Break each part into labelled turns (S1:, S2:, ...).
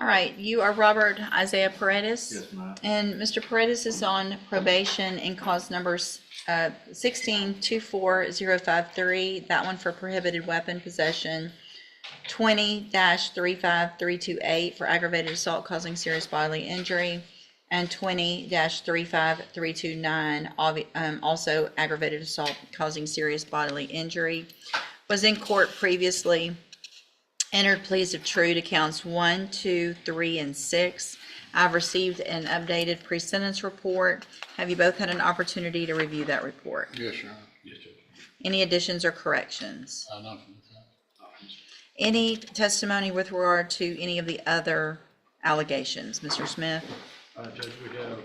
S1: All right, you are Robert Isaiah Perretus.
S2: Yes, ma'am.
S1: And Mr. Perretus is on probation in cause numbers 16-24053, that one for prohibited weapon possession, 20-35328 for aggravated assault causing serious bodily injury, and 20-35329, also aggravated assault causing serious bodily injury. Was in court previously. Entered pleas of true to counts 1, 2, 3, and 6. I've received an updated pre-sentence report. Have you both had an opportunity to review that report?
S3: Yes, Your Honor.
S2: Yes, Judge.
S1: Any additions or corrections?
S3: Nothing with that.
S1: Any testimony with regard to any of the other allegations? Mr. Smith?
S2: Judge, we have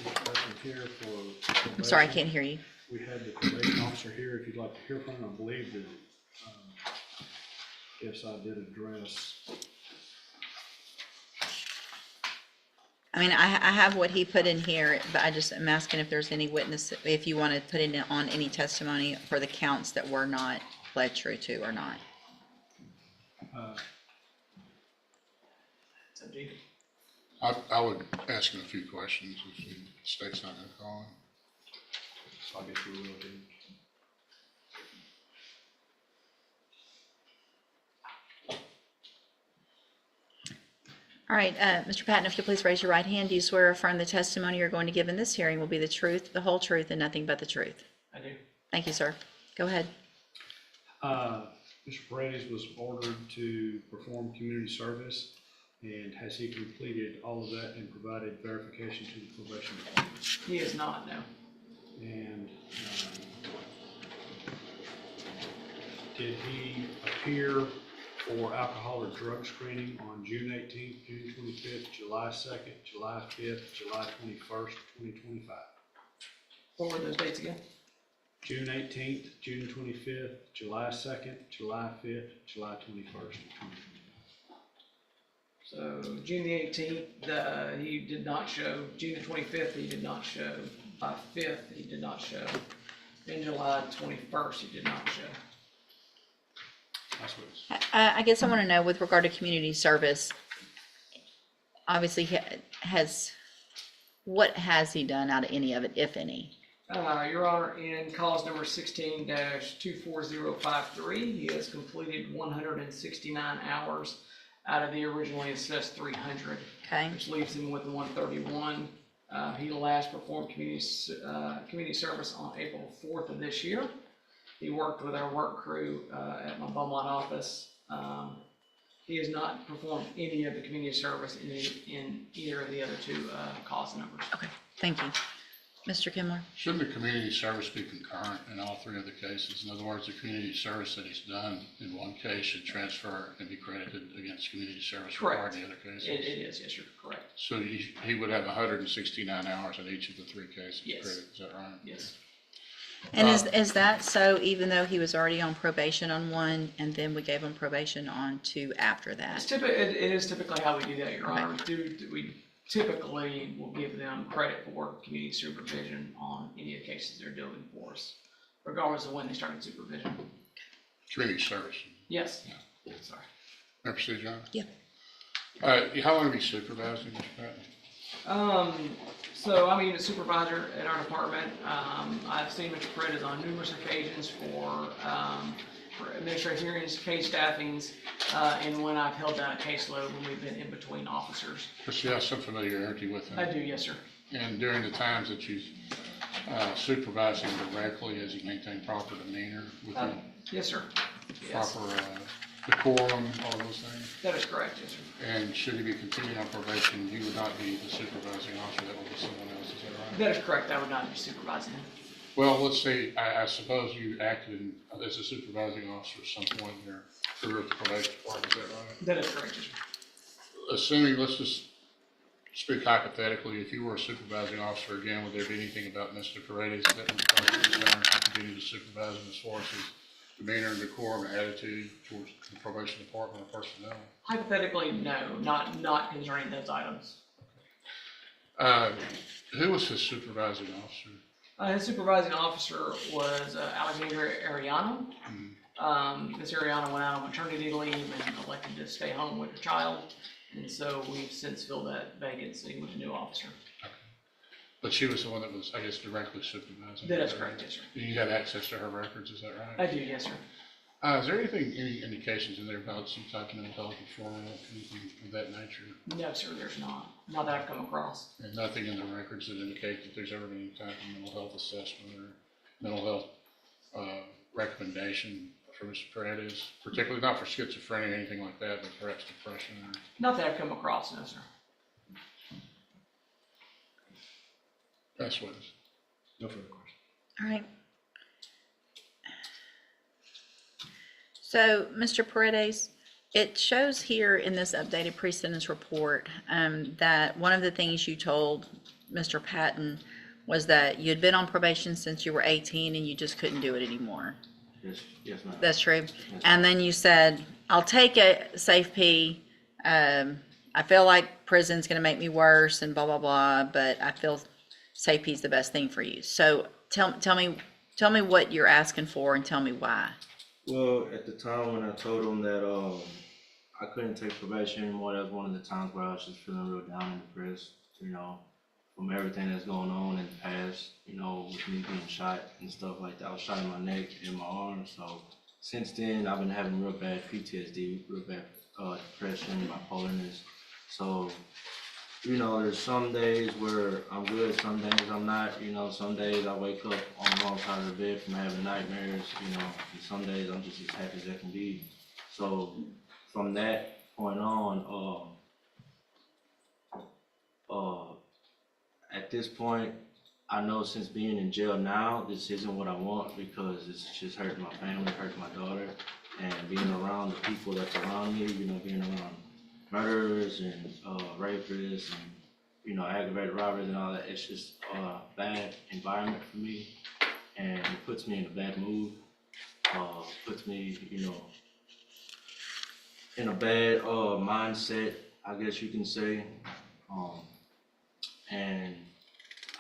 S2: each person here for.
S1: I'm sorry, I can't hear you.
S2: We had the probation officer here, if you'd like to hear from him. I believe that, yes, I did address.
S1: I mean, I have what he put in here, but I just am asking if there's any witness, if you want to put in on any testimony for the counts that were not pled true to or not.
S3: I would ask him a few questions if the state's not going to call him.
S2: So I guess we will do.
S1: All right, Mr. Patton, if you'll please raise your right hand. Do you swear or affirm the testimony you're going to give in this hearing will be the truth, the whole truth, and nothing but the truth?
S4: I do.
S1: Thank you, sir. Go ahead.
S2: Mr. Perretus was ordered to perform community service, and has he completed all of that and provided verification to the probation department?
S4: He is not, no.
S2: And did he appear for alcohol or drug screening on June 18th, June 25th, July 2nd, July 5th, July 21st, 2025?
S4: What were those dates again?
S2: June 18th, June 25th, July 2nd, July 5th, July 21st, 2025.
S4: So June the 18th, he did not show. June the 25th, he did not show. July 5th, he did not show. And July 21st, he did not show.
S2: That's what it's.
S1: I guess I want to know with regard to community service, obviously what has he done out of any of it, if any?
S4: Your Honor, in cause number 16-24053, he has completed 169 hours out of the originally assessed 300,
S1: Okay.
S4: which leaves him with 131. He last performed community service on April 4th of this year. He worked with our work crew at my Beaumont office. He has not performed any of the community service in either of the other two cause numbers.
S1: Okay, thank you. Mr. Kimler?
S3: Shouldn't the community service be concurrent in all three of the cases? In other words, the community service that he's done in one case should transfer and be credited against community service required in the other cases?
S4: It is, yes, you're correct.
S3: So he would have 169 hours in each of the three cases?
S4: Yes.
S3: Credit, is that right?
S4: Yes.
S1: And is that so even though he was already on probation on one and then we gave him probation on two after that?
S4: It is typically how we do that, Your
S1: Okay.
S4: Honor. We typically will give them credit for community supervision on any of the cases they're doing for us, regardless of when they started supervision.
S3: Community service.
S4: Yes.
S3: Yeah.
S4: Sorry.
S3: May I proceed, John?
S1: Yeah.
S3: How long have you supervised him, Mr. Patton?
S4: So I'm a unit supervisor at our department. I've seen Mr. Perretus on numerous occasions for administrative hearings, case staffings, and when I've held down a caseload when we've been in between officers.
S3: But you have some familiarity with him?
S4: I do, yes, sir.
S3: And during the times that you supervised him directly, has he maintained proper demeanor with him?
S4: Yes, sir. Yes.
S3: Proper decorum, all those things?
S4: That is correct, yes, sir.
S3: And should he be continuing on probation, you would not be the supervising officer, that would be someone else, is that right?
S4: That is correct. I would not be supervising him.
S3: Well, let's say, I suppose you acted as a supervising officer at some point in your career at the probation department, is that right?
S4: That is correct, yes, sir.
S3: Assuming, let's just speak hypothetically, if you were a supervising officer again, would there be anything about Mr. Perretus that would cause you concern to continue to supervise him as far as his demeanor and decorum and attitude towards the probation department or personnel?
S4: Hypothetically, no, not concerning those items.
S3: Who was his supervising officer?
S4: His supervising officer was Alexandra Ariano. Ms. Ariano went out on maternity leave and elected to stay home with her child. And so we've since filled that vacancy with a new officer.
S3: But she was the one that was, I guess, directly supervising.
S4: That is correct, yes, sir.
S3: You had access to her records, is that right?
S4: I do, yes, sir.
S3: Is there any indications in there about some type of mental health referral, anything of that nature?
S4: No, sir, there's not. Not that I've come across.
S3: And nothing in the records that indicate that there's ever been any type of mental health assessment or mental health recommendation for Mr. Perretus, particularly not for schizophrenia or anything like that, but perhaps depression or...
S4: Not that I've come across, no, sir.
S3: That's what it is.
S2: No further questions.
S1: All right. So, Mr. Paredes, it shows here in this updated pre-sentence report that one of the things you told Mr. Patton was that you had been on probation since you were 18 and you just couldn't do it anymore.
S5: Yes, ma'am.
S1: That's true. And then you said, I'll take a safe P. I feel like prison's gonna make me worse and blah, blah, blah, but I feel safe P is the best thing for you. So tell me what you're asking for and tell me why.
S5: Well, at the time when I told him that I couldn't take probation anymore, that was one of the times where I was just feeling real down and depressed, you know, from everything that's going on in the past, you know, with me being shot and stuff like that. I was shot in my neck and my arm, so since then I've been having real bad PTSD, real bad depression, bipolarness. So, you know, there's some days where I'm good, some days I'm not, you know, some days I wake up on the wrong side of the bed from having nightmares, you know, and some days I'm just as happy as I can be. So from that point on, at this point, I know since being in jail now, this isn't what I want because it's just hurting my family, hurting my daughter, and being around the people that's around me, you know, being around murderers and rapists and, you know, aggravated robberies and all that. It's just a bad environment for me, and it puts me in a bad mood. Puts me, you know, in a bad mindset, I guess you can say. And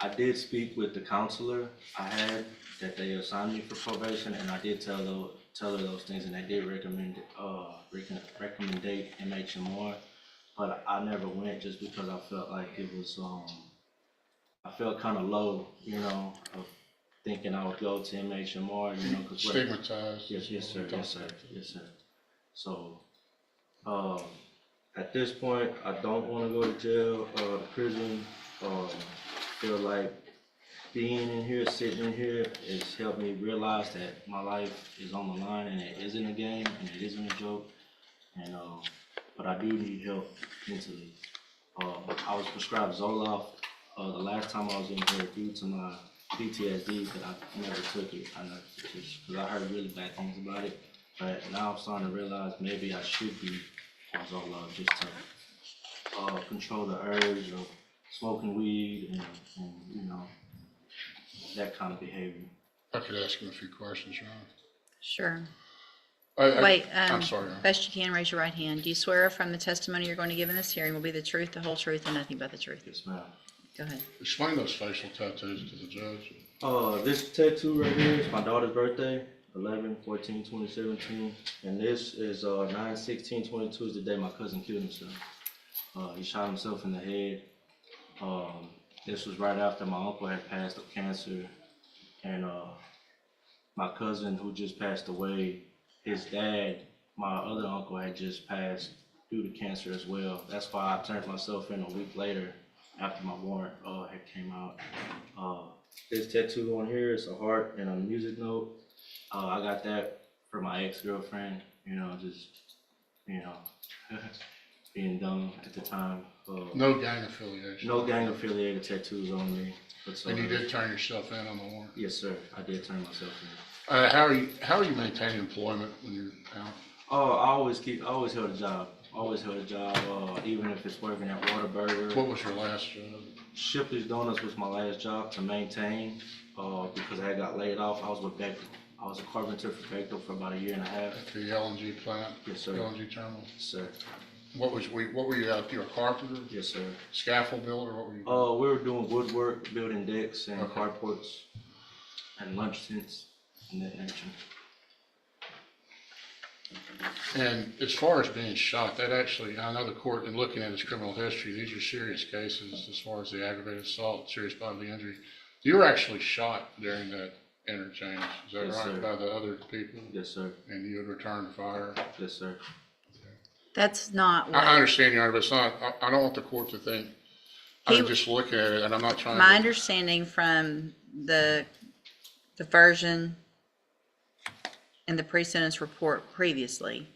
S5: I did speak with the counselor I had that they assigned me for probation, and I did tell her those things, and they did recommend MHMR, but I never went just because I felt like it was I felt kind of low, you know, of thinking I would go to MHMR, you know, because
S3: Stigmatized.
S5: yes sir. So at this point, I don't want to go to jail or to prison. Feel like being in here, sitting in here, has helped me realize that my life is on the line and it isn't a game and it isn't a joke. And but I do need help mentally. I was prescribed Zoloft the last time I was in here due to my PTSD, but I never took it. Because I heard really bad things about it. But now I'm starting to realize maybe I should be on Zoloft just to control the urge of smoking weed and you know, that kind of behavior.
S3: I could ask him a few questions, Ron.
S1: Sure.
S3: I'm
S1: Wait,
S3: sorry, Ron.
S1: best you can, raise your right hand. Do you swear affirm the testimony you're going to give in this hearing will be the truth, the whole truth, and nothing but the truth?
S5: Yes, ma'am.
S1: Go ahead.
S3: Explain those facial tattoos to the judge.
S5: This tattoo right here is my daughter's birthday, 11/14/2017, and this is 9/16/22 is the day my cousin killed himself. He shot himself in the head. This was right after my uncle had passed of cancer, and my cousin who just passed away, his dad, my other uncle, had just passed due to cancer as well. That's why I turned myself in a week later after my warrant had came out. This tattoo on here is a heart and a music note. I got that for my ex-girlfriend, you know, just, you know, being dumb at the time.
S3: No gang affiliation.
S5: No gang affiliated tattoos on me.
S3: And you did turn yourself in on the warrant?
S5: Yes, sir. I did turn myself in.
S3: How are you maintaining employment when you're out?
S5: I always held a job. Even if it's working at Whataburger.
S3: What was your last job?
S5: Shipley's Donuts was my last job to maintain, because I got laid off. I was with Bechtel. I was a carpenter for Bechtel for about 1.5 years.
S3: At the LNG plant?
S5: Yes, sir.
S3: LNG terminal?
S5: Yes, sir.
S3: What were you out? You were a carpenter?
S5: Yes, sir.
S3: Scaffold builder? What were you?
S5: We were doing woodwork, building decks and carports and lunch tents and that nature.
S3: And as far as being shot, that actually, I know the court, in looking at his criminal history, these are serious cases as far as the aggravated assault, serious bodily injury. You were actually shot during that interchange, is that
S5: Yes,
S3: right,
S5: sir.
S3: by the other people?
S5: Yes, sir.
S3: And you had returned fire?
S5: Yes, sir.
S1: That's not
S3: I
S1: what,
S3: understand, Your Honor, but it's not, I don't want the court to think, I'm just looking at it, and I'm not trying to.
S1: my understanding from the version in the pre-sentence report previously,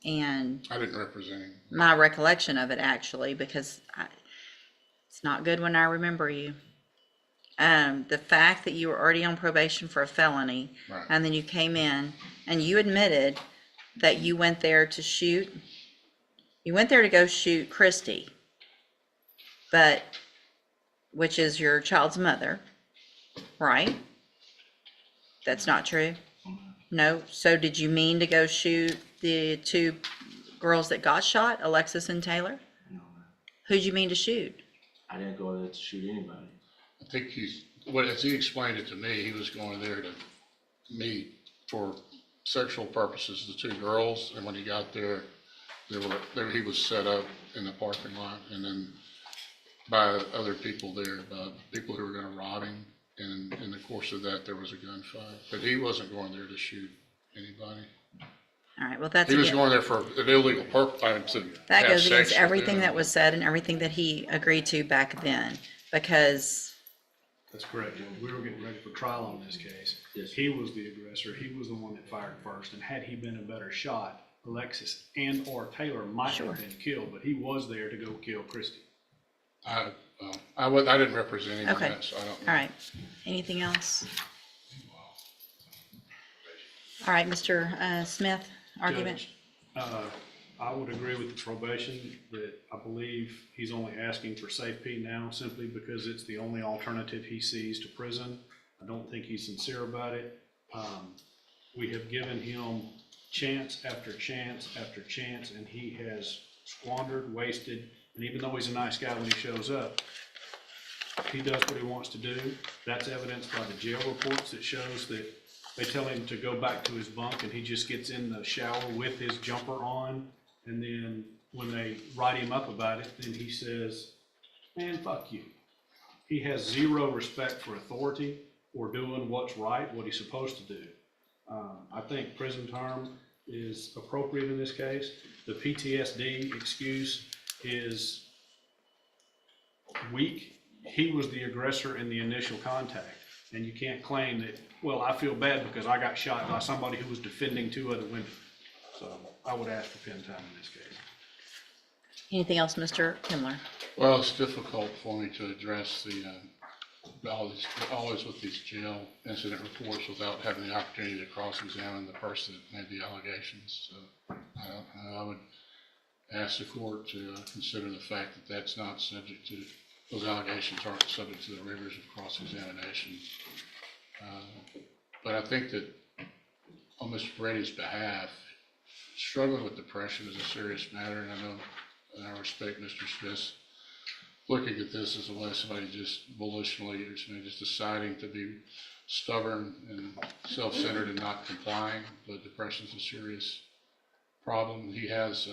S1: and
S3: I didn't represent him.
S1: my recollection of it actually, because it's not good when I remember you. The fact that you were already on probation for a felony,
S3: Right.
S1: and then you came in and you admitted that you went there to shoot, you went there to go shoot Christy, but, which is your child's mother, right? That's not true? No? So did you mean to go shoot the two girls that got shot, Alexis and Taylor?
S5: No,
S1: Who'd you mean to shoot?
S5: I didn't go there to shoot anybody.
S3: I think as he explained it to me, he was going there to meet for sexual purposes, the two girls, and when he got there, he was set up in the parking lot, and then by other people there, by people who were gonna rob him, and in the course of that, there was a gunfight, but he wasn't going there to shoot anybody.
S1: All right, well, that's,
S3: He was
S1: again,
S3: going there for an illegal purpose, to
S1: that
S3: have
S1: goes
S3: sex
S1: against
S3: with
S1: everything
S3: them.
S1: that was said and everything that he agreed to back then, because,
S2: That's correct. We were getting ready for trial on this case.
S5: Yes.
S2: He was the aggressor. He was the one that fired first, and had he been a better shot, Alexis and or Taylor might
S1: Sure.
S2: have been killed, but he was there to go kill Christy.
S3: I didn't represent him in
S1: Okay.
S3: that, so I don't know.
S1: all right. Anything else? All right, Mr. Smith, argument?
S2: Judge, I would agree with the probation that I believe he's only asking for safety now simply because it's the only alternative he sees to prison. I don't think he's sincere about it. We have given him chance after chance after chance, and he has squandered, wasted, and even though he's a nice guy when he shows up, he does what he wants to do. That's evidenced by the jail reports that shows that they tell him to go back to his bunk and he just gets in the shower with his jumper on. And then when they write him up about it, then he says, man, fuck you. He has zero respect for authority or doing what's right, what he's supposed to do. I think prison term is appropriate in this case. The PTSD excuse is weak. He was the aggressor in the initial contact. And you can't claim that, well, I feel bad because I got shot by somebody who was defending two other women. So I would ask for pen time in this case.
S1: Anything else, Mr. Kimler?
S3: Well, it's difficult for me to address always with these jail incident reports without having the opportunity to cross-examine the person that made the allegations. So I would ask the court to consider the fact that that's not subject to, those allegations aren't subject to the rigors of cross-examination. But I think that on Mr. Brady's behalf, struggling with depression is a serious matter, and I know, and I respect Mr. Smith's looking at this as a way of somebody just volitionally, or somebody just deciding to be stubborn and self-centered and not complying, but depression is a serious problem. He has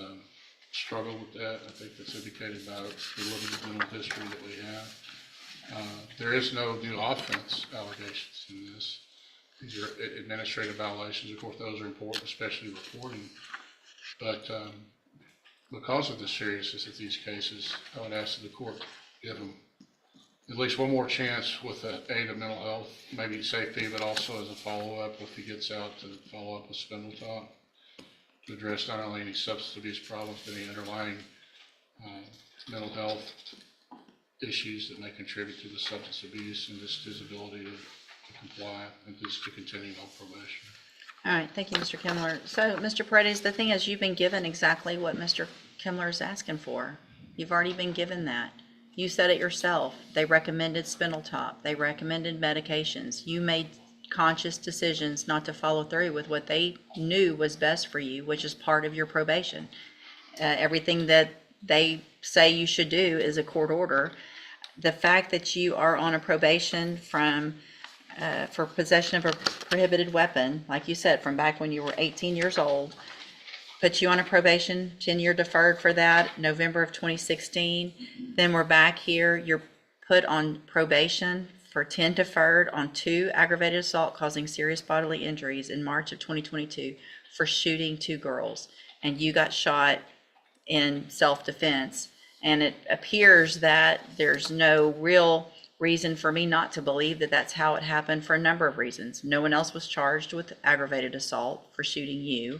S3: struggled with that. I think that's indicated by the limited mental history that we have. There is no new offense allegations in this. These are administrative violations. Of course, those are important, especially reporting. But because of the seriousness of these cases, I would ask that the court give him at least one more chance with the aid of mental health, maybe safety, but also as a follow-up if he gets out, to follow up with Spindletop to address not only any substance abuse problems, but any underlying mental health issues that may contribute to the substance abuse and just his ability to comply and just to continue on probation.
S1: All right, thank you, Mr. Kimler. So, Mr. Paredes, the thing is, you've been given exactly what Mr. Kimler is asking for. You've already been given that. You said it yourself. They recommended Spindletop. They recommended medications. You made conscious decisions not to follow through with what they knew was best for you, which is part of your probation. Everything that they say you should do is a court order. The fact that you are on a probation for possession of a prohibited weapon, like you said, from back when you were 18 years old, put you on a probation, 10-year deferred for that, November of 2016. Then we're back here, you're put on probation for 10 deferred on 2 aggravated assault causing serious bodily injuries in March of 2022 for shooting 2 girls. And you got shot in self-defense. And it appears that there's no real reason for me not to believe that that's how it happened for a number of reasons. No one else was charged with aggravated assault for shooting you.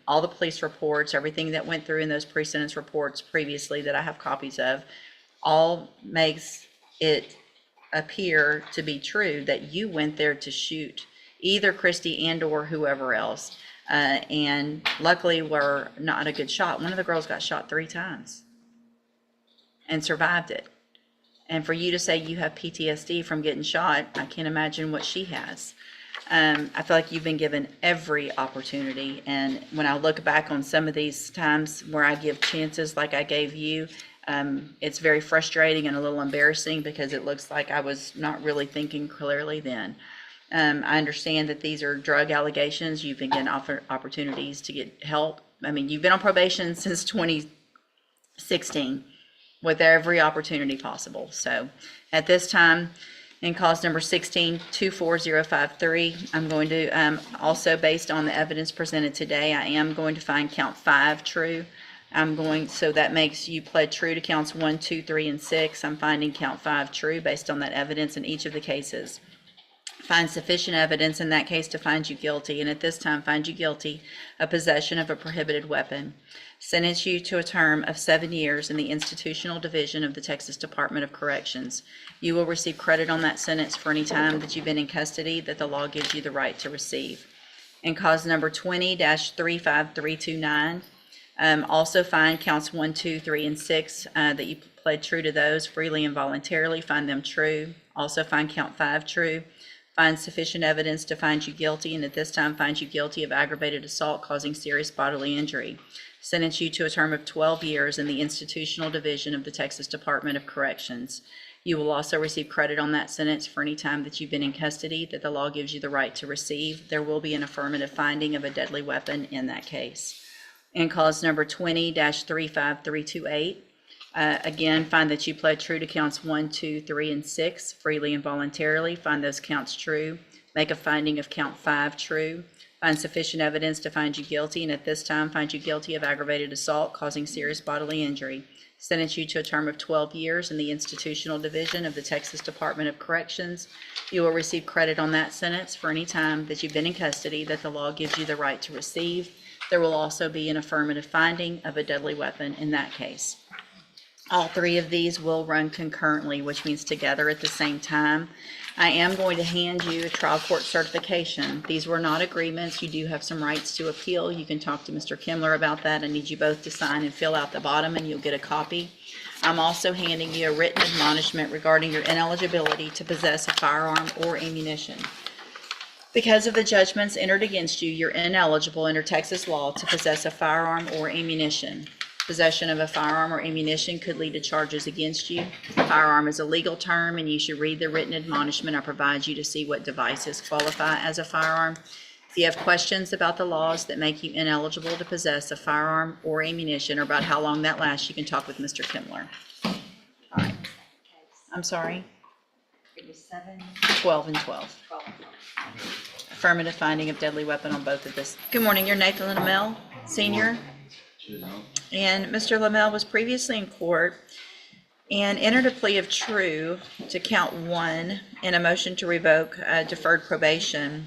S1: All the police reports, everything that went through in those pre-sentence reports previously that I have copies of, all makes it appear to be true that you went there to shoot either Christy and or whoever else. And luckily we're not a good shot. One of the girls got shot 3 times and survived it. And for you to say you have PTSD from getting shot, I can't imagine what she has. I feel like you've been given every opportunity. And when I look back on some of these times where I give chances like I gave you, it's very frustrating and a little embarrassing because it looks like I was not really thinking clearly then. I understand that these are drug allegations. You've been given opportunities to get help. I mean, you've been on probation since 2016 with every opportunity possible. So at this time, in cause number 16-24053, I'm going to, also based on the evidence presented today, I am going to find count 5 true. So that makes you pled true to counts 1, 2, 3, and 6. I'm finding count 5 true based on that evidence in each of the cases. Find sufficient evidence in that case to find you guilty, and at this time find you guilty of possession of a prohibited weapon. Sentence you to a term of 7 years in the institutional division of the Texas Department of Corrections. You will receive credit on that sentence for any time that you've been in custody that the law gives you the right to receive. In cause number 20-35329, also find counts 1, 2, 3, and 6 that you pled true to those freely and voluntarily. Find them true. Also find count 5 true. Find sufficient evidence to find you guilty, and at this time find you guilty of aggravated assault causing serious bodily injury. Sentence you to a term of 12 years in the institutional division of the Texas Department of Corrections. You will also receive credit on that sentence for any time that you've been in custody that the law gives you the right to receive. There will be an affirmative finding of a deadly weapon in that case. In cause number 20-35328, again, find that you pled true to counts 1, 2, 3, and 6 freely and voluntarily. Find those counts true. Make a finding of count 5 true. Find sufficient evidence to find you guilty, and at this time find you guilty of aggravated assault causing serious bodily injury. Sentence you to a term of 12 years in the institutional division of the Texas Department of Corrections. You will receive credit on that sentence for any time that you've been in custody that the law gives you the right to receive. There will also be an affirmative finding of a deadly weapon in that case. All 3 of these will run concurrently, which means together at the same time. I am going to hand you a trial court certification. These were not agreements. You do have some rights to appeal. You can talk to Mr. Kimler about that. I need you both to sign and fill out the bottom, and you'll get a copy. I'm also handing you a written admonishment regarding your ineligibility to possess a firearm or ammunition. Because of the judgments entered against you, you're ineligible under Texas law to possess a firearm or ammunition. Possession of a firearm or ammunition could lead to charges against you. Firearm is a legal term, and you should read the written admonishment I provide you to see what devices qualify as a firearm. If you have questions about the laws that make you ineligible to possess a firearm or ammunition, or about how long that lasts, you can talk with Mr. Kimler. All right. I'm sorry?
S6: It was 7,
S1: 12 and 12.
S6: 12.
S1: Affirmative finding of deadly weapon on both of this. Good morning, you're Nathan Lamel, Senior. And Mr. Lamel was previously in court and entered a plea of true to count 1 in a motion to revoke deferred probation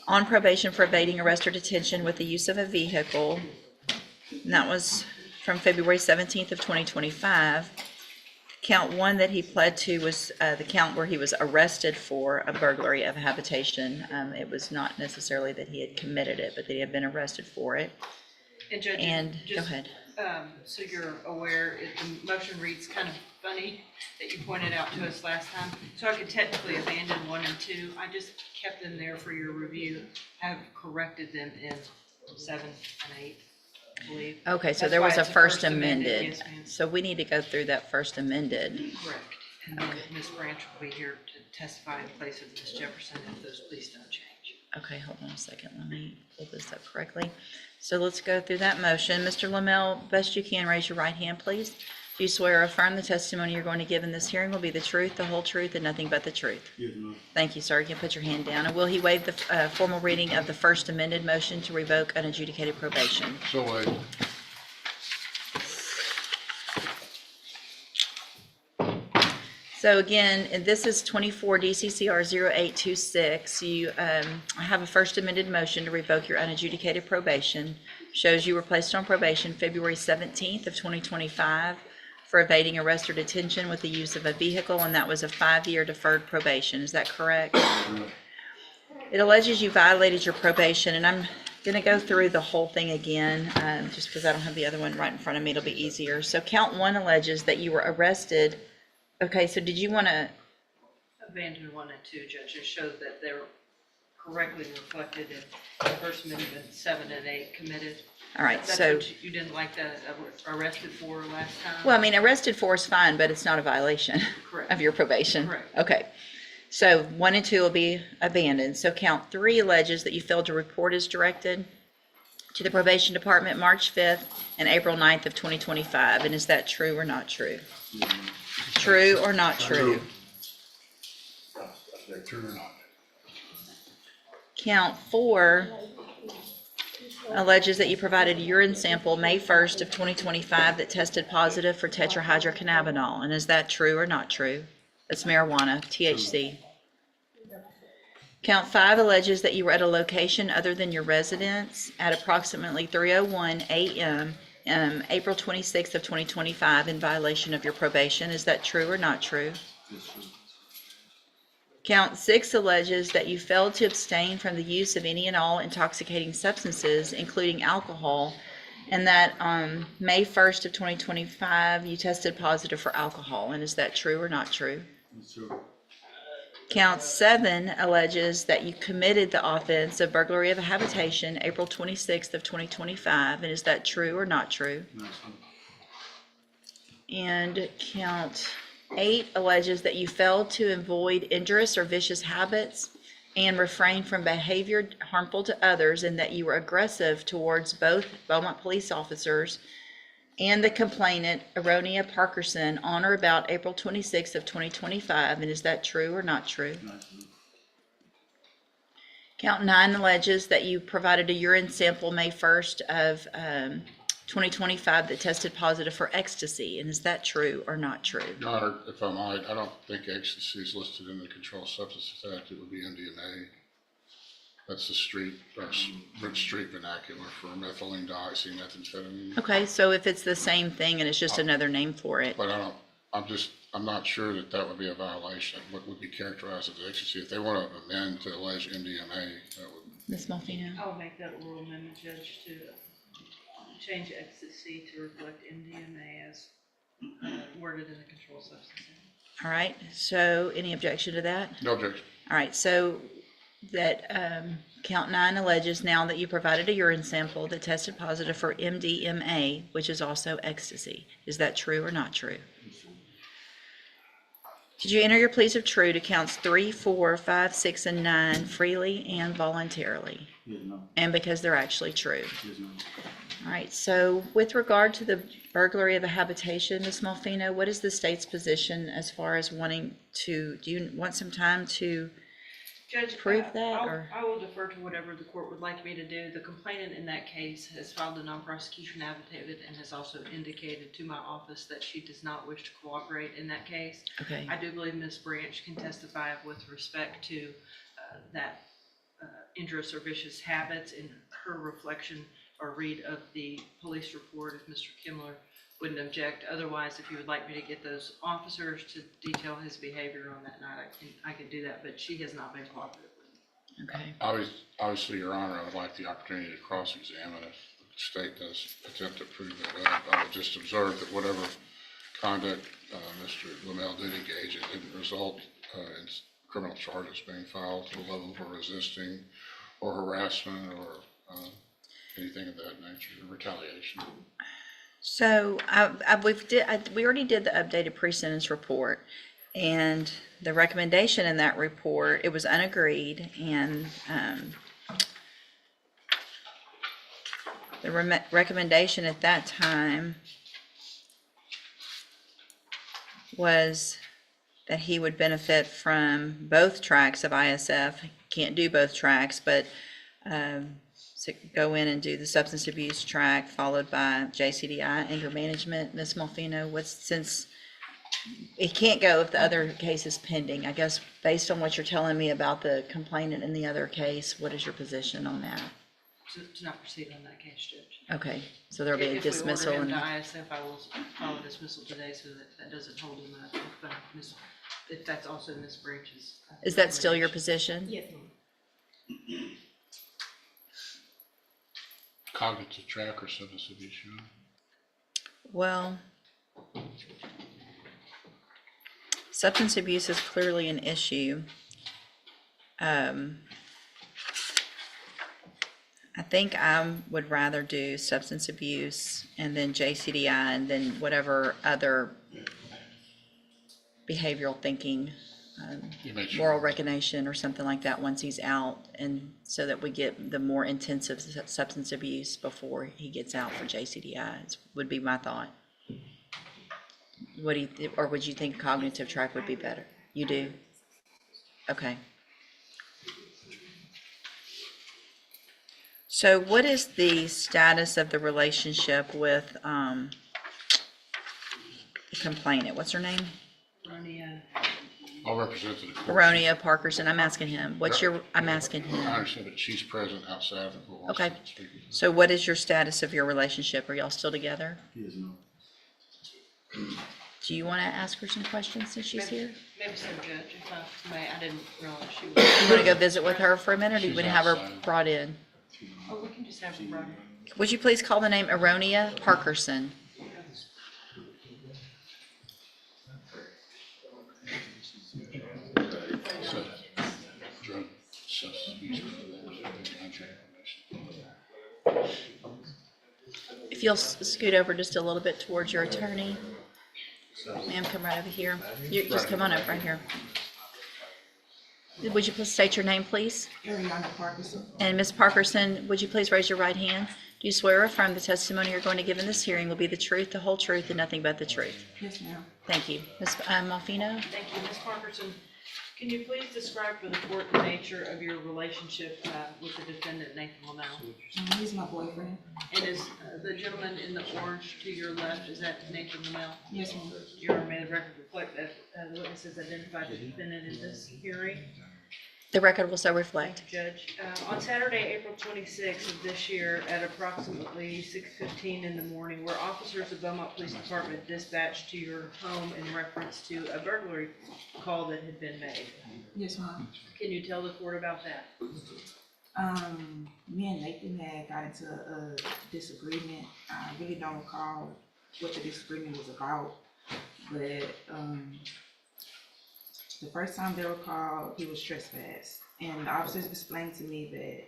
S1: on probation for evading arrest or detention with the use of a vehicle. And that was from February 17th of 2025. Count 1 that he pled to was the count where he was arrested for a burglary of a habitation. It was not necessarily that he had committed it, but that he had been arrested for it.
S7: And Judge,
S1: And go
S7: just,
S1: ahead.
S7: so you're aware, the motion reads kind of funny that you pointed out to us last time. So I could technically abandon 1 and 2. I just kept them there for your review. Have corrected them in 7 and 8, I believe.
S1: Okay, so
S7: That's
S1: there
S7: why
S1: was a
S7: it's
S1: first amended.
S7: Yes, ma'am.
S1: So we need to go through that first amended.
S7: Correct. And then Ms. Branch will be here to testify in place of Ms. Jefferson if those pleas don't change.
S1: Okay, hold on a second. Let me pull this up correctly. So let's go through that motion. Mr. Lamel, best you can, raise your right hand, please. Do you swear or affirm the testimony you're going to give in this hearing will be the truth, the whole truth, and nothing but the truth?
S5: Yes, ma'am.
S1: Thank you, sir. You can put your hand down. And will he waive the formal reading of the first amended motion to revoke unadjudicated probation?
S3: So,
S1: So again, and this is 24 DCCR 0826. You have a first amended motion to revoke your unadjudicated probation. Shows you were placed on probation February 17th of 2025 for evading arrest or detention with the use of a vehicle, and that was a 5-year deferred probation. Is that correct? It alleges you violated your probation, and I'm going to go through the whole thing again, just because I don't have the other one right in front of me. It'll be easier. So count 1 alleges that you were arrested. Okay, so did you want to,
S7: Abandon 1 and 2, Judge, and show that they're correctly reflected in the First Amendment 7 and 8 committed.
S1: all right,
S7: That's
S1: so,
S7: what you didn't like the arrested for last time?
S1: well, I mean, arrested for is fine, but it's not a violation
S7: Correct.
S1: of your probation.
S7: Correct.
S1: Okay, so 1 and 2 will be abandoned. So count 3 alleges that you failed to report as directed to the probation department March 5th and April 9th of 2025. And is that true or not true? True or not true?
S3: true or not?
S1: Count 4 alleges that you provided a urine sample May 1st of 2025 that tested positive for tetrahydrocannabinol. And is that true or not true? That's marijuana, THC. Count 5 alleges that you were at a location other than your residence at approximately 3:01 a.m. April 26th of 2025 in violation of your probation. Is that true or not true? Count 6 alleges that you failed to abstain from the use of any and all intoxicating substances, including alcohol, and that on May 1st of 2025, you tested positive for alcohol. And is that true or not true? Count 7 alleges that you committed the offense of burglary of a habitation April 26th of 2025. And is that true or not true? And count 8 alleges that you failed to avoid injurious or vicious habits and refrain from behavior harmful to others, and that you were aggressive towards both Beaumont police officers and the complainant, Aronia Parkerson, on or about April 26th of 2025. And is that true or not true? Count 9 alleges that you provided a urine sample May 1st of 2025 that tested positive for ecstasy. And is that true or not true?
S3: Your Honor, if I might, I don't think ecstasy is listed in the Controlled Substances Act. It would be MDMA. That's the street vernacular for methylene dioxymethamphetamine.
S1: Okay, so if it's the same thing and it's just another name for it.
S3: But I'm not sure that that would be a violation. What would be characterized as ecstasy? If they want to amend to allege MDMA, that would.
S1: Ms. Malfino?
S7: I'll make that oral amendment, Judge, to change ecstasy to reflect MDMA as worded in the Controlled Substance Act.
S1: All right, so any objection to that?
S3: No objection.
S1: All right, so that count 9 alleges now that you provided a urine sample that tested positive for MDMA, which is also ecstasy. Is that true or not true? Did you enter your pleas of true to counts 3, 4, 5, 6, and 9 freely and voluntarily?
S5: Yes, ma'am.
S1: And because they're actually true?
S5: Yes, ma'am.
S1: All right, so with regard to the burglary of a habitation, Ms. Malfino, what is the state's position as far as wanting to, do you want some time to
S7: Judge,
S1: prove that, or?
S7: I will defer to whatever the court would like me to do. The complainant in that case has filed a non-prosecution affidavit and has also indicated to my office that she does not wish to cooperate in that case.
S1: Okay,
S7: I do believe Ms. Branch can testify with respect to that injurious or vicious habits in her reflection or read of the police report if Mr. Kimler wouldn't object. Otherwise, if you would like me to get those officers to detail his behavior on that night, I can do that, but she has not been cooperative with me.
S1: okay.
S3: Obviously, Your Honor, I would like the opportunity to cross-examine if the state does attempt to prove that up. I would just observe that whatever conduct Mr. Lamel did engage in didn't result in criminal charges being filed to the level of resisting or harassment or anything of that nature, retaliation.
S1: So we already did the updated pre-sentence report. And the recommendation in that report, it was unagreed, and the recommendation at that time was that he would benefit from both tracks of ISF. Can't do both tracks, but so go in and do the substance abuse track, followed by JCDI, anger management. Ms. Malfino, since it can't go if the other case is pending, I guess based on what you're telling me about the complainant in the other case, what is your position on that?
S7: To not proceed on that case, Judge.
S1: Okay, so there'll be a dismissal.
S7: If we order him
S1: and
S7: to ISF, I will follow dismissal today so that doesn't hold him up. If that's also Ms. Branch's.
S1: Is that still your position?
S6: Yes, ma'am.
S3: Cognitive track or substance abuse, you know?
S1: Well, substance abuse is clearly an issue. I think I would rather do substance abuse and then JCDI and then whatever other behavioral thinking,
S3: You make sure.
S1: moral recognition or something like that once he's out, and so that we get the more intensive substance abuse before he gets out for JCDI would be my thought. What do you, or would you think cognitive track would be better? You do? Okay. So what is the status of the relationship with the complainant? What's her name?
S7: Ronia.
S3: I'll represent to the court.
S1: Aronia Parkerson. I'm asking him. I'm asking
S3: I
S1: him.
S3: understand that she's present outside of the court.
S1: Okay. So what is your status of your relationship? Are y'all still together?
S5: Yes, no.
S1: Do you want to ask her some questions since she's here?
S7: Maybe so, Judge, if I may. I didn't realize she was.
S1: You want to go visit with her for a minute, or do you
S3: She's
S1: want to have her
S3: outside.
S1: brought in?
S7: Oh, we can just have her brought in.
S1: Would you please call the name Aronia Parkerson?
S3: So, drug, substance abuse, contract information.
S1: If you'll scoot over just a little bit towards your attorney. Ma'am, come right over here. You just come on up right here. Would you please state your name, please?
S8: Ariana Parkinson.
S1: And Ms. Parkerson, would you please raise your right hand? Do you swear or affirm the testimony you're going to give in this hearing will be the truth, the whole truth, and nothing but the truth?
S8: Yes, ma'am.
S1: Thank you. Ms. Malfino?
S7: Thank you. Ms. Parkerson, can you please describe for the court the nature of your relationship with the defendant, Nathan Lamel?
S8: He's my boyfriend.
S7: And is the gentleman in the orange to your left, is that Nathan Lamel?
S8: Yes, ma'am.
S7: Your Honor, may the record reflect that the witness has identified the defendant in this hearing.
S1: The record will so reflect.
S7: Judge, on Saturday, April 26th of this year, at approximately 6:15 in the morning, were officers of Beaumont Police Department dispatched to your home in reference to a burglary call that had been made.
S8: Yes, ma'am.
S7: Can you tell the court about that?
S8: Me and Nathan had got into a disagreement. I really don't recall what the disagreement was about, but the first time they were called, he was trespassed. And the officers explained to me that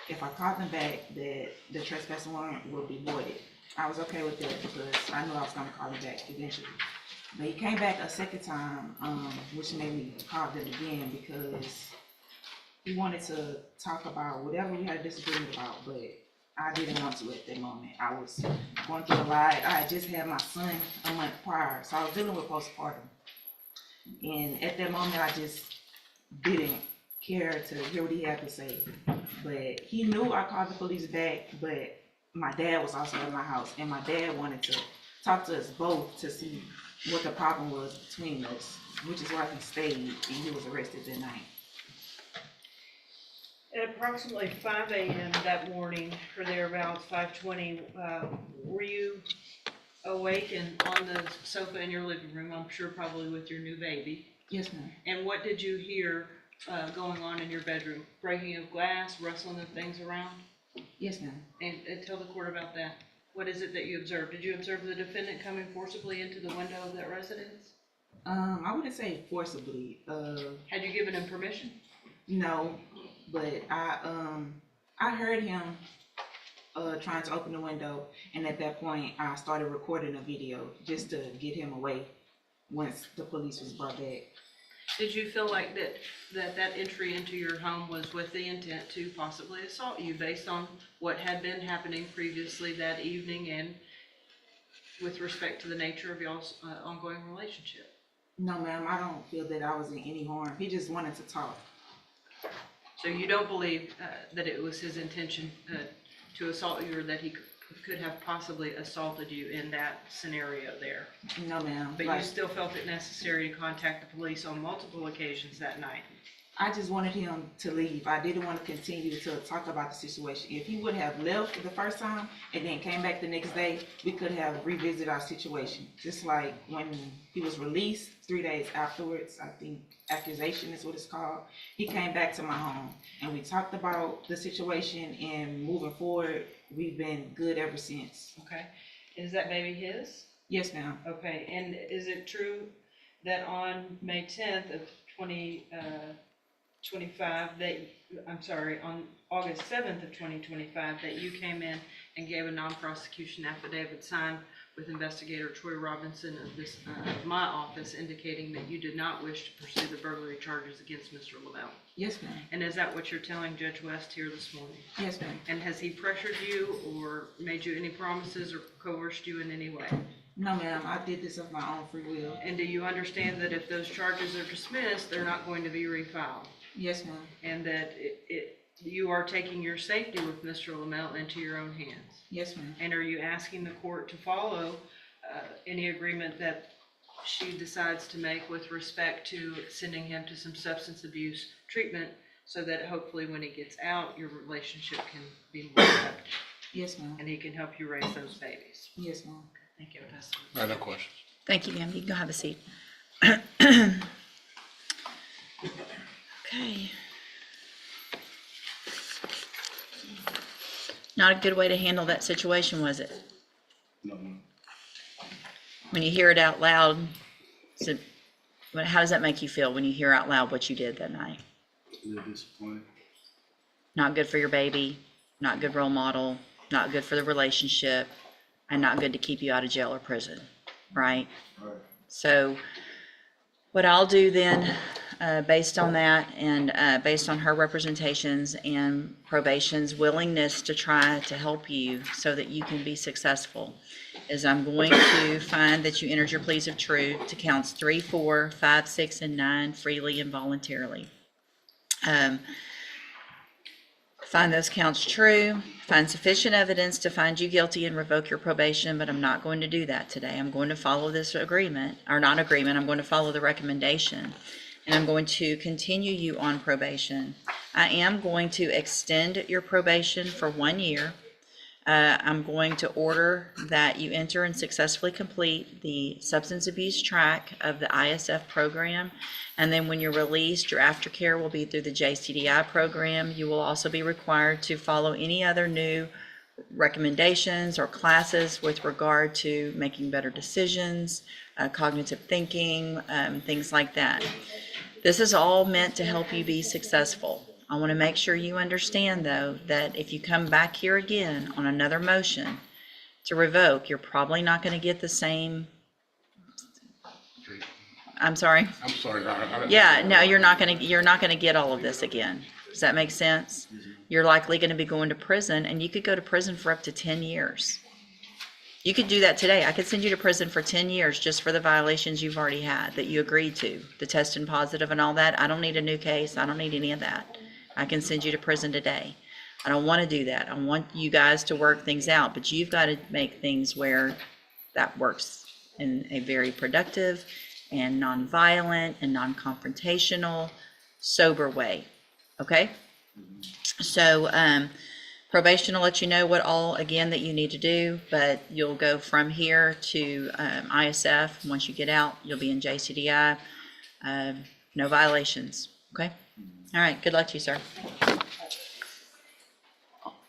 S8: if I called them back, that the trespass warrant would be voided. I was okay with that because I knew I was gonna call him back eventually. But he came back a second time, which made me call them again because he wanted to talk about whatever we had a disagreement about, but I didn't want to at that moment. I was going through a lot. I had just had my son a month prior, so I was dealing with postpartum. And at that moment, I just didn't care to hear what he had to say. But he knew I called the police back, but my dad was also at my house, and my dad wanted to talk to us both to see what the problem was between us, which is why he stayed and he was arrested that night.
S7: At approximately 5 a.m. that morning, or thereabouts, 5:20, were you awake and on the sofa in your living room, I'm sure probably with your new baby?
S8: Yes, ma'am.
S7: And what did you hear going on in your bedroom? Breaking of glass, rustling of things around?
S8: Yes, ma'am.
S7: And tell the court about that. What is it that you observed? Did you observe the defendant coming forcibly into the window of that residence?
S8: I wouldn't say forcibly.
S7: Had you given him permission?
S8: No, but I heard him trying to open the window, and at that point I started recording a video just to get him away. once the police was brought back.
S7: Did you feel like that entry into your home was with the intent to possibly assault you based on what had been happening previously that evening and with respect to the nature of y'all's ongoing relationship?
S8: No, ma'am, I don't feel that I was in any harm. He just wanted to talk.
S7: So you don't believe that it was his intention to assault you, or that he could have possibly assaulted you in that scenario there?
S8: No, ma'am.
S7: But
S8: Like,
S7: you still felt it necessary to contact the police on multiple occasions that night?
S8: I just wanted him to leave. I didn't want to continue to talk about the situation. If he would have left the first time and then came back the next day, we could have revisited our situation. Just like when he was released 3 days afterwards, I think accusation is what it's called. He came back to my home and we talked about the situation, and moving forward, we've been good ever since.
S7: Okay. Is that baby his?
S8: Yes, ma'am.
S7: Okay, and is it true that on May 10th of 2025, on August 7th of 2025, that you came in and gave a non-prosecution affidavit signed with Investigator Troy Robinson of my office, indicating that you did not wish to pursue the burglary charges against Mr. Lavelle?
S8: Yes, ma'am.
S7: And is that what you're telling Judge West here this morning?
S8: Yes, ma'am.
S7: And has he pressured you or made you any promises or coerced you in any way?
S8: No, ma'am. I did this of my own free will.
S7: And do you understand that if those charges are dismissed, they're not going to be refiled?
S8: Yes, ma'am.
S7: And that you are taking your safety with Mr. Lamel into your own hands?
S8: Yes, ma'am.
S7: And are you asking the court to follow any agreement that she decides to make with respect to sending him to some substance abuse treatment, so that hopefully when he gets out, your relationship can be more productive
S8: Yes, ma'am.
S7: and he can help you raise those babies?
S8: Yes, ma'am.
S7: Thank you.
S3: No questions.
S1: Thank you, ma'am. You can go have a seat. Okay. Not a good way to handle that situation, was it?
S6: No, ma'am.
S1: When you hear it out loud, how does that make you feel when you hear out loud what you did that night?
S6: A little disappointed.
S1: Not good for your baby, not good role model, not good for the relationship, and not good to keep you out of jail or prison, right?
S6: Right.
S1: So what I'll do then, based on that and based on her representations and probation's willingness to try to help you so that you can be successful, is I'm going to find that you entered your pleas of truth to counts 3, 4, 5, 6, and 9 freely and voluntarily. Find those counts true, find sufficient evidence to find you guilty and revoke your probation, but I'm not going to do that today. I'm going to follow this agreement, or not agreement, I'm going to follow the recommendation, and I'm going to continue you on probation. I am going to extend your probation for 1 year. I'm going to order that you enter and successfully complete the substance abuse track of the ISF program. And then when you're released, your aftercare will be through the JCDI program. You will also be required to follow any other new recommendations or classes with regard to making better decisions, cognitive thinking, things like that. This is all meant to help you be successful. I want to make sure you understand, though, that if you come back here again on another motion to revoke, you're probably not going to get the same. I'm sorry.
S3: I'm sorry.
S1: Yeah, no, you're not going to get all of this again. Does that make sense? You're likely going to be going to prison, and you could go to prison for up to 10 years. You could do that today. I could send you to prison for 10 years just for the violations you've already had that you agreed to, the testing positive and all that. I don't need a new case. I don't need any of that. I can send you to prison today. I don't want to do that. I want you guys to work things out, but you've got to make things where that works in a very productive and nonviolent and non-confrontational, sober way. Okay? So probation will let you know what all, again, that you need to do, but you'll go from here to ISF. Once you get out, you'll be in JCDI. No violations. Okay? All right, good luck to you, sir.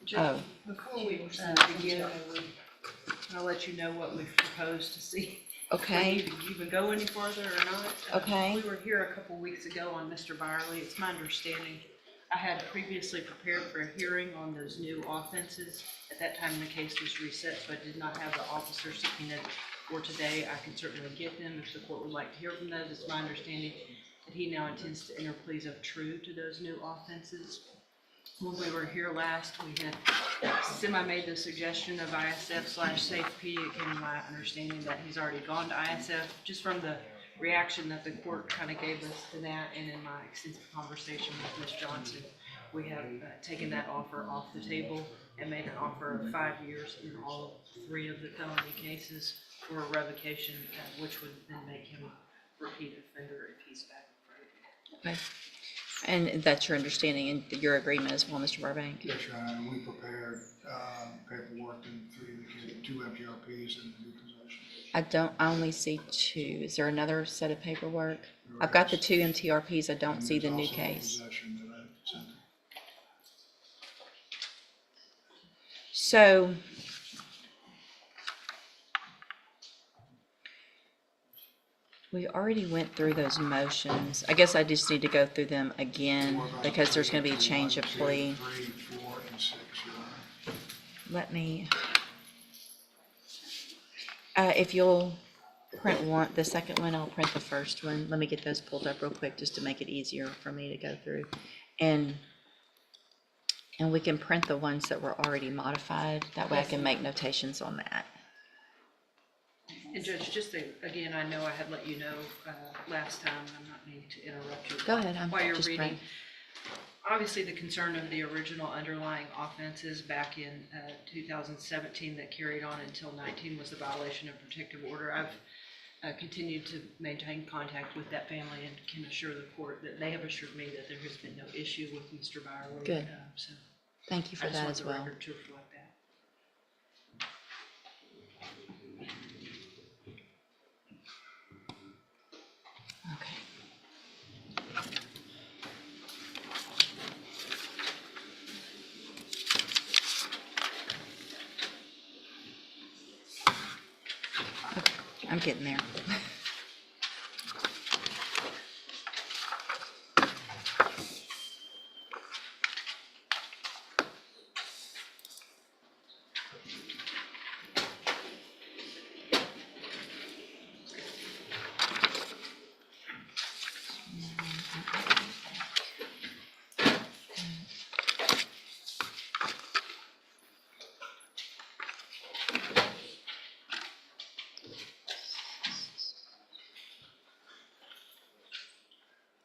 S7: Just before we begin, I'll let you know what we've proposed to see.
S1: Okay.
S7: If you even go any farther or not.
S1: Okay.
S7: We were here a couple weeks ago on Mr. Byerly. It's my understanding, I had previously prepared for a hearing on those new offenses. At that time, the case was reset, so I did not have the officer subpoenaed for today, I can certainly get them if the court would like to hear from those. It's my understanding that he now intends to enter pleas of true to those new offenses. When we were here last, we had semi-made the suggestion of ISF/SafeP. It came to my understanding that he's already gone to ISF, just from the reaction that the court kind of gave us to that, and in my extensive conversation with Ms. Johnson, we have taken that offer off the table and made an offer of 5 years in all 3 of the felony cases for a revocation, which would then make him a repeat offender if he's back in front of you.
S1: Okay. And that's your understanding and your agreement as well, Mr. Burbank?
S9: Yes, Your Honor, and we prepared paperwork and 3 indicated 2 MTRPs and new possession.
S1: I only see 2. Is there another set of paperwork? I've got the 2 MTRPs. I don't see the new case.
S9: Possession that I sent.
S1: So we already went through those motions. I guess I just need to go through them again because there's going to be a change of plea.
S9: 3, 4, and 6, Your Honor.
S1: Let me, if you'll print the second one, I'll print the first one. Let me get those pulled up real quick just to make it easier for me to go through. And we can print the ones that were already modified. That way I can make notations on that.
S7: And Judge, again, I know I had let you know last time, I'm not meaning to interrupt you.
S1: Go ahead, I'm
S7: While you're
S1: just
S7: reading,
S1: praying.
S7: obviously the concern of the original underlying offenses back in 2017 that carried on until 19 was the violation of protective order. I've continued to maintain contact with that family and can assure the court that they have assured me that there has been no issue with Mr. Byerly.
S1: Good.
S7: So
S1: Thank you for
S7: I just
S1: that
S7: want
S1: as
S7: the
S1: well.
S7: record to reflect that.
S1: Okay. Okay, I'm getting there.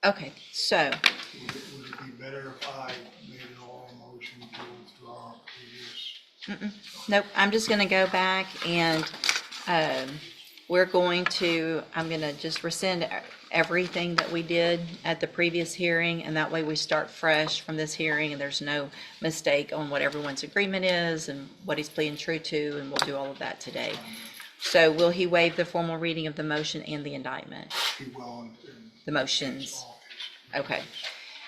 S1: Okay, so
S9: Would it be better if I made an oral motion to withdraw previous?
S1: nope, I'm just gonna go back and, I'm gonna just rescind everything that we did at the previous hearing, and that way we start fresh from this hearing, and there's no mistake on what everyone's agreement is and what he's pleading true to, and we'll do all of that today. So will he waive the formal reading of the motion and the indictment?
S9: He will in
S1: The motions.
S9: all cases.
S1: Okay.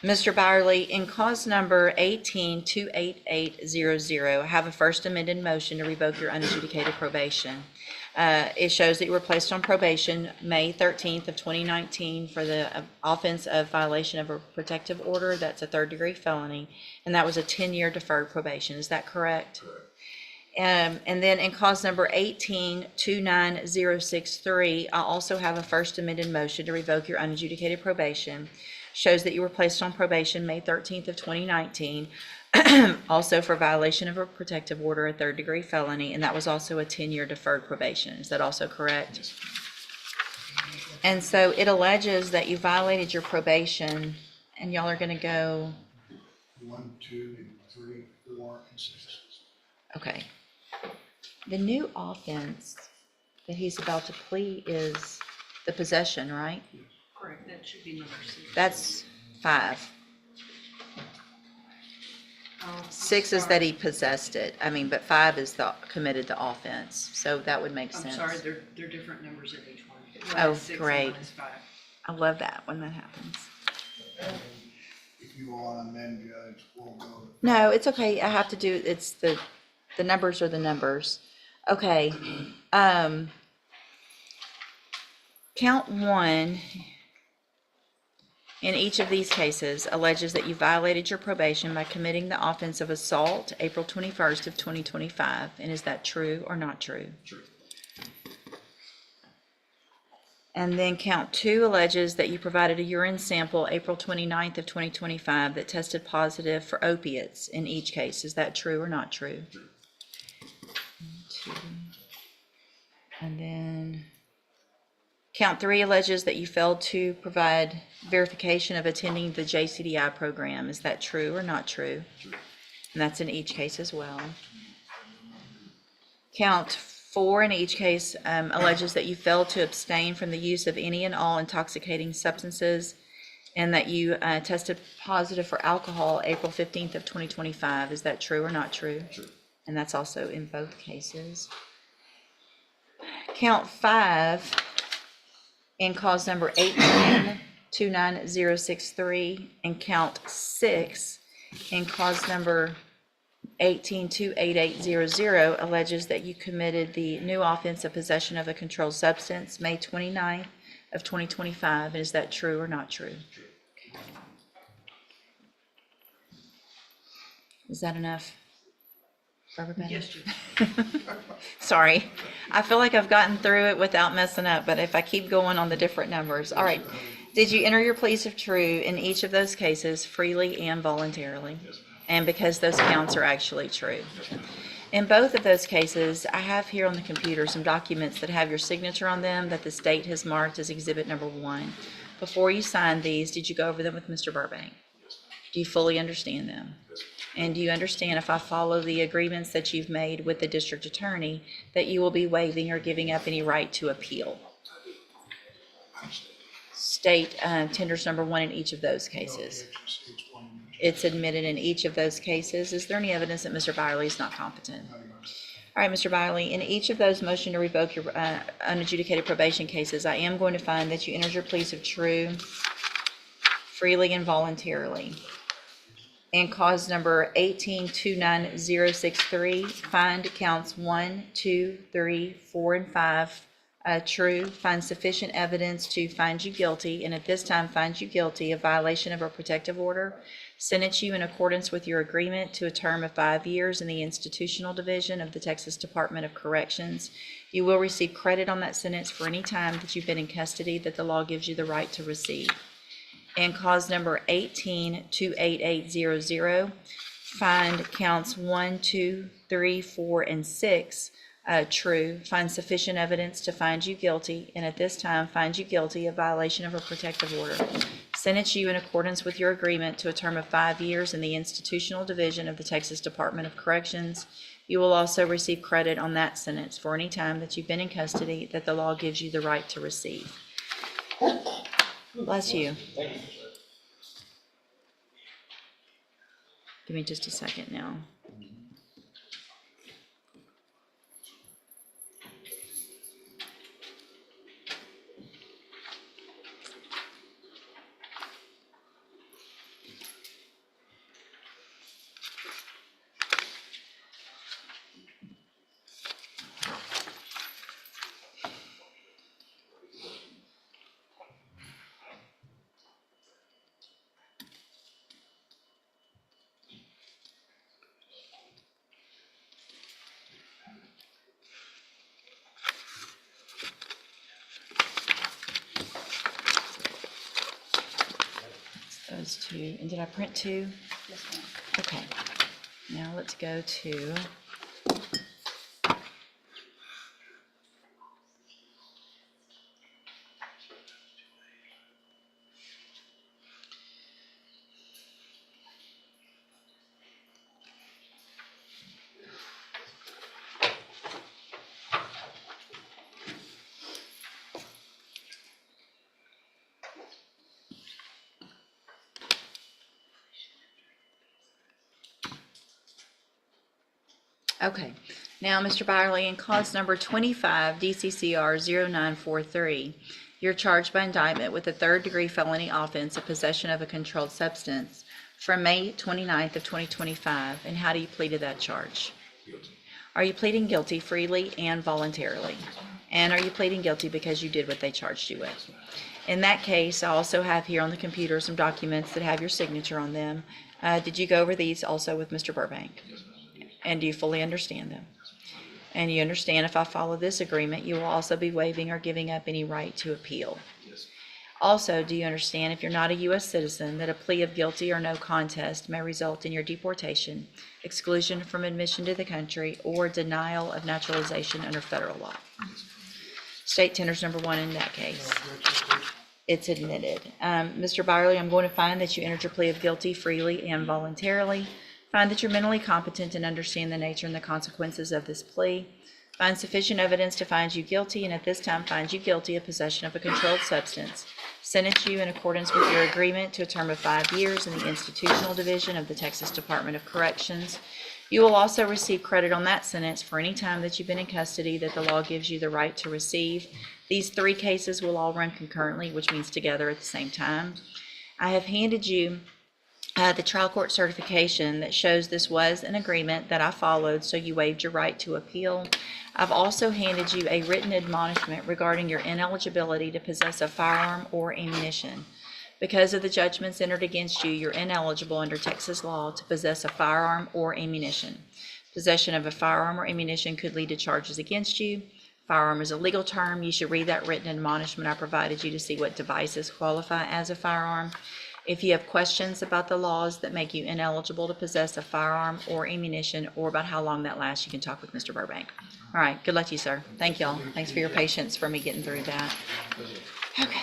S1: Mr. Byerly, in cause number 18-28800, I have a first amended motion to revoke your unadjudicated probation. It shows that you were placed on probation May 13th of 2019 for the offense of violation of a protective order. That's a 3rd-degree felony, and that was a 10-year deferred probation. Is that correct? Correct. And then in cause number 18-29063, I also have a first amended motion to revoke your unadjudicated probation. Shows that you were placed on probation May 13th of 2019, also for violation of a protective order, a 3rd-degree felony, and that was also a 10-year deferred probation. Is that also correct? Yes. And so it alleges that you violated your probation, and y'all are going to go,
S9: 1, 2, 3, 4, and 6.
S1: okay. The new offense that he's about to plea is the possession, right?
S7: Correct, that should be number 6.
S1: That's 5.
S7: Oh,
S1: 6 is that he possessed it. But 5 is committed the offense. So that would make
S7: I'm
S1: sense.
S7: sorry, they're different numbers in each one.
S1: Oh,
S7: One is 6 and
S1: great.
S7: one is 5.
S1: I love that when that happens.
S9: If you want to amend, Judge, we'll go.
S1: No, it's okay. I have to do, it's the numbers are the numbers. Okay. Count 1 in each of these cases alleges that you violated your probation by committing the offense of assault April 21st of 2025. And is that true or not true?
S3: True.
S1: And then count 2 alleges that you provided a urine sample April 29th of 2025 that tested positive for opiates in each case. Is that true or not true? 2. And then count 3 alleges that you failed to provide verification of attending the JCDI program. Is that true or not true? And that's in each case as well. Count 4 in each case alleges that you failed to abstain from the use of any and all intoxicating substances and that you tested positive for alcohol April 15th of 2025. Is that true or not true? True. And that's also in both cases. Count 5 in cause number 18-29063 and count 6 in cause number 18-28800 alleges that you committed the new offense of possession of a controlled substance May 29th of 2025. Is that true or not true? True. Is that enough for everybody?
S7: Yes, Judge.
S1: Sorry, I feel like I've gotten through it without messing up, but if I keep going on the different numbers. All right. Did you enter your pleas of true in each of those cases freely and voluntarily? Yes, ma'am. And because those counts are actually true? Yes, ma'am. In both of those cases, I have here on the computer some documents that have your signature on them that the state has marked as exhibit number 1. Before you signed these, did you go over them with Mr. Burbank? Yes, ma'am. Do you fully understand them? Yes, ma'am. And do you understand if I follow the agreements that you've made with the district attorney that you will be waiving or giving up any right to appeal? State tenders number 1 in each of those cases. It's admitted in each of those cases. Is there any evidence that Mr. Byerly is not competent? All right, Mr. Byerly, in each of those motion to revoke your unadjudicated probation cases, I am going to find that you entered your pleas of true freely and voluntarily. And cause number 18-29063, find counts 1, 2, 3, 4, and 5 true, find sufficient evidence to find you guilty, and at this time find you guilty of violation of a protective order, sentence you in accordance with your agreement to a term of 5 years in the institutional division of the Texas Department of Corrections. You will receive credit on that sentence for any time that you've been in custody that the law gives you the right to receive. And cause number 18-28800, find counts 1, 2, 3, 4, and 6 true, find sufficient evidence to find you guilty, and at this time find you guilty of violation of a protective order. Sentence you in accordance with your agreement to a term of 5 years in the institutional division of the Texas Department of Corrections. You will also receive credit on that sentence for any time that you've been in custody that the law gives you the right to receive. Bless you. Give me just a second now. Those 2, and did I print 2?
S7: Yes, ma'am.
S1: Okay, now let's go to okay, now, Mr. Byerly, in cause number 25, DCCR 0943, you're charged by indictment with a third-degree felony offense of possession of a controlled substance from May 29th of 2025, and how do you plead to that charge? Guilty. Are you pleading guilty freely and voluntarily? And are you pleading guilty because you did what they charged you with? In that case, I also have here on the computer some documents that have your signature on them. Did you go over these also with Mr. Burbank? Yes, ma'am. And do you fully understand them? And you understand if I follow this agreement, you will also be waiving or giving up any right to appeal.
S4: Yes.
S1: Also, do you understand if you're not a U.S. citizen, that a plea of guilty or no contest may result in your deportation, exclusion from admission to the country, or denial of naturalization under federal law? State tender's number one in that case. It's admitted. Mr. Byerly, I'm going to find that you entered your plea of guilty freely and voluntarily. Find that you're mentally competent and understand the nature and the consequences of this plea. Find sufficient evidence to find you guilty, and at this time find you guilty of possession of a controlled substance. Sentence you in accordance with your agreement to a term of 5 years in the institutional division of the Texas Department of Corrections. You will also receive credit on that sentence for any time that you've been in custody that the law gives you the right to receive. These 3 cases will all run concurrently, which means together at the same time. I have handed you the trial court certification that shows this was an agreement that I followed, so you waived your right to appeal. I've also handed you a written admonishment regarding your ineligibility to possess a firearm or ammunition. Because of the judgments entered against you, you're ineligible under Texas law to possess a firearm or ammunition. Possession of a firearm or ammunition could lead to charges against you. Firearm is a legal term. You should read that written admonishment I provided you to see what devices qualify as a firearm. If you have questions about the laws that make you ineligible to possess a firearm or ammunition, or about how long that lasts, you can talk with Mr. Burbank. All right, good luck to you, sir. Thank y'all. Thanks for your patience for me getting through that. Okay.